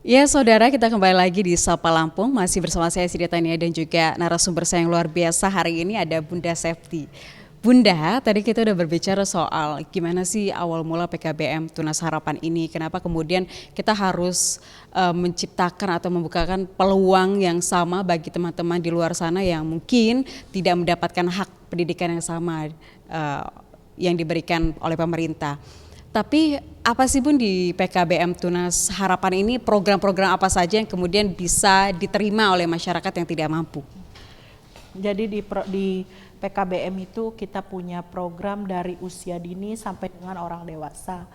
Ya saudara, kita kembali lagi di Sapa Lampung, masih bersama saya Siti Tania dan juga narasumber saya yang luar biasa hari ini ada Bunda Septi. Bunda, tadi kita udah berbicara soal gimana sih awal mula PKBM Tunas Harapan ini, kenapa kemudian kita harus menciptakan atau membukakan peluang yang sama bagi teman-teman di luar sana yang mungkin tidak mendapatkan hak pendidikan yang sama yang diberikan oleh pemerintah. Tapi apa sih Bun di PKBM Tunas Harapan ini, program-program apa saja yang kemudian bisa diterima oleh masyarakat yang tidak mampu? Jadi di PKBM itu kita punya program dari usia dini sampai dengan orang dewasa.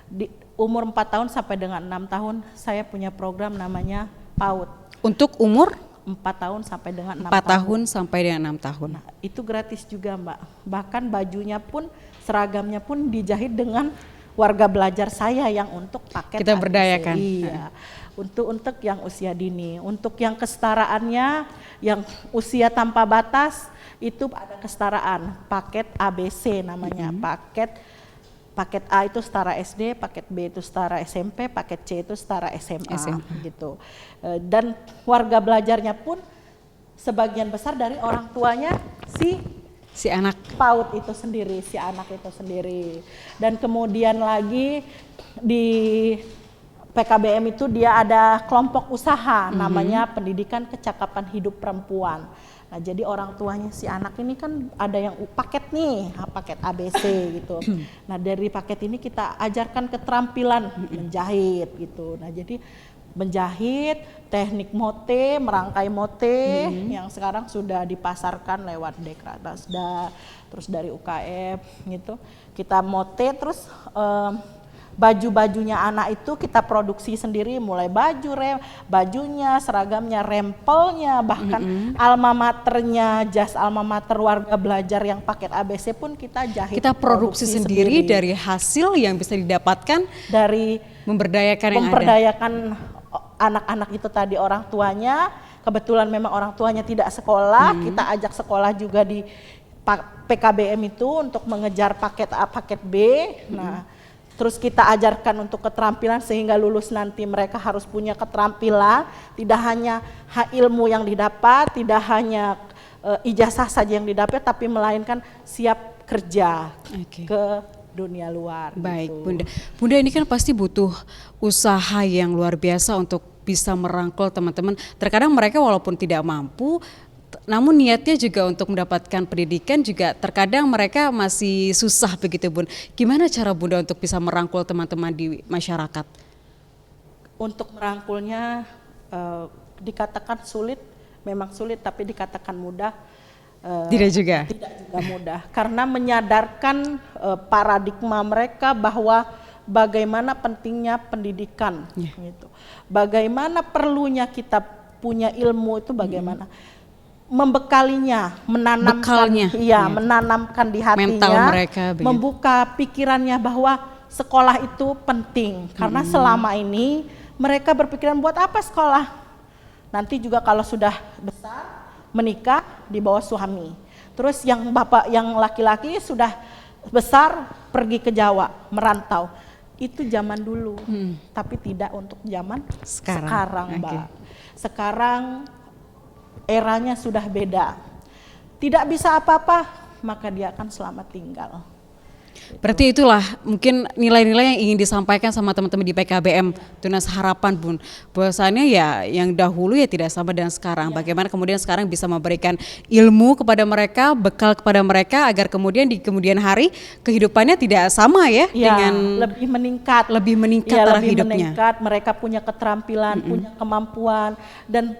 Di umur 4 tahun sampai dengan 6 tahun saya punya program namanya PAUD. Untuk umur 4 tahun sampai dengan 6 4 tahun. tahun sampai dengan 6 tahun. Nah, itu gratis juga Mbak. Bahkan bajunya pun, seragamnya pun dijahit dengan warga belajar saya yang untuk paket Kita ABCD. berdayakan. Iya. Untuk yang usia dini, untuk yang kesetaraannya, yang usia tanpa batas itu ada kesetaraan, paket ABC namanya, paket A itu setara SD, paket B itu setara SMP, paket C itu setara SMA. Gitu. Dan warga belajarnya pun sebagian besar dari orang tuanya si anak PAUD itu sendiri, si anak itu sendiri. Dan kemudian lagi di PKBM itu dia ada kelompok usaha namanya Pendidikan Kecakapan Hidup Perempuan. Nah, jadi orang tuanya si anak ini kan ada yang paket nih, paket ABC gitu. Nah, dari paket ini kita ajarkan keterampilan menjahit gitu. Nah, jadi menjahit, teknik mote, merangkai mote yang sekarang sudah dipasarkan lewat Dekradasda, terus dari UKM gitu. Kita mote terus baju-bajunya anak itu kita produksi sendiri, mulai bajunya, seragamnya, rempelnya, bahkan alma maternya, jas alma mater warga belajar yang paket ABC pun kita jahit. Kita produksi sendiri dari hasil yang bisa didapatkan dari memberdayakan anak-anak itu tadi orang tuanya. Kebetulan memang orang tuanya tidak sekolah, kita ajak sekolah juga di PKBM itu untuk mengejar paket A, paket B. Nah, terus kita ajarkan untuk keterampilan sehingga lulus nanti mereka harus punya keterampilan, tidak hanya ilmu yang didapat, tidak hanya ijazah saja yang didapat, tapi melainkan siap kerja ke dunia luar. Baik gitu. Bunda ini kan pasti butuh usaha yang luar biasa untuk bisa merangkul teman-teman. Terkadang mereka walaupun tidak mampu, namun niatnya juga untuk mendapatkan pendidikan juga terkadang mereka masih susah begitu Bun. Gimana cara Bunda untuk bisa merangkul teman-teman di masyarakat? Untuk merangkulnya dikatakan sulit, memang sulit, tapi dikatakan mudah. Tidak juga mudah karena menyadarkan paradigma mereka bahwa bagaimana pentingnya pendidikan gitu. Bagaimana perlunya kita punya ilmu itu bagaimana membekalinya, menanamkan di hatinya, mental mereka, membuka pikirannya bahwa sekolah itu penting karena selama ini mereka berpikiran buat apa sekolah? Nanti juga kalau sudah besar menikah di bawah suami. Terus yang laki-laki sudah besar pergi ke Jawa, merantau. Itu zaman dulu, tapi tidak untuk zaman sekarang Mbak. Sekarang eranya sudah beda. Tidak bisa apa-apa, maka dia akan selamat tinggal. Berarti itulah mungkin nilai-nilai yang ingin disampaikan sama teman-teman di PKBM Tunas Harapan Bun. Bahwasannya ya yang dahulu ya tidak sama dengan sekarang. Bagaimana kemudian sekarang bisa memberikan ilmu kepada mereka, bekal kepada mereka agar kemudian di kemudian hari kehidupannya tidak sama ya dengan lebih meningkat taraf hidupnya. Meningkat, mereka punya keterampilan, punya kemampuan dan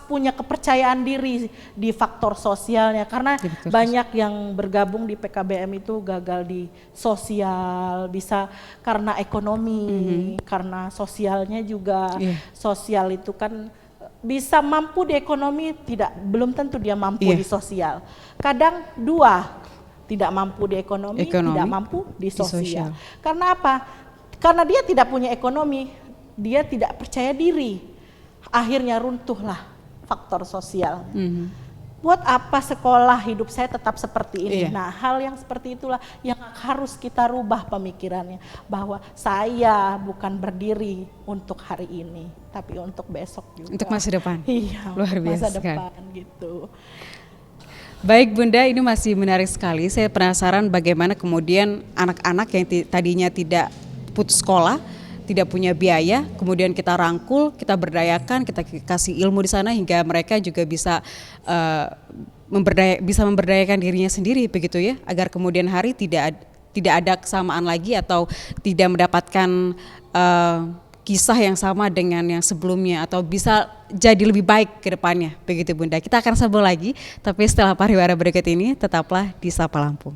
punya kepercayaan diri di faktor sosialnya karena banyak yang bergabung di PKBM itu gagal di sosial, bisa karena ekonomi, karena sosialnya juga. Sosial itu kan bisa mampu di ekonomi, belum tentu dia mampu di sosial. Kadang dua, tidak mampu di ekonomi. Tidak mampu di sosial. Karena apa? Karena dia tidak punya ekonomi, dia tidak percaya diri. Akhirnya runtuhlah faktor sosial. buat apa sekolah, hidup saya tetap seperti ini. Iya. Nah, hal yang seperti itulah yang harus kita rubah pemikirannya, bahwa saya bukan berdiri untuk hari ini, tapi untuk besok juga. Untuk masa depan. Iya, Luar biasa masa sekali. depan gitu. Baik Bunda, ini masih menarik sekali. Saya penasaran bagaimana kemudian anak-anak yang tadinya tidak putus sekolah, tidak punya biaya, kemudian kita rangkul, kita berdayakan, kita kasih ilmu di sana hingga mereka juga bisa memberdayakan dirinya sendiri begitu ya, agar kemudian hari tidak ada kesamaan lagi atau tidak mendapatkan kisah yang sama dengan yang sebelumnya atau bisa jadi lebih baik ke depannya begitu Bunda. Kita akan sambung lagi, tapi setelah pariwara berikut ini tetaplah di Sapa Lampung.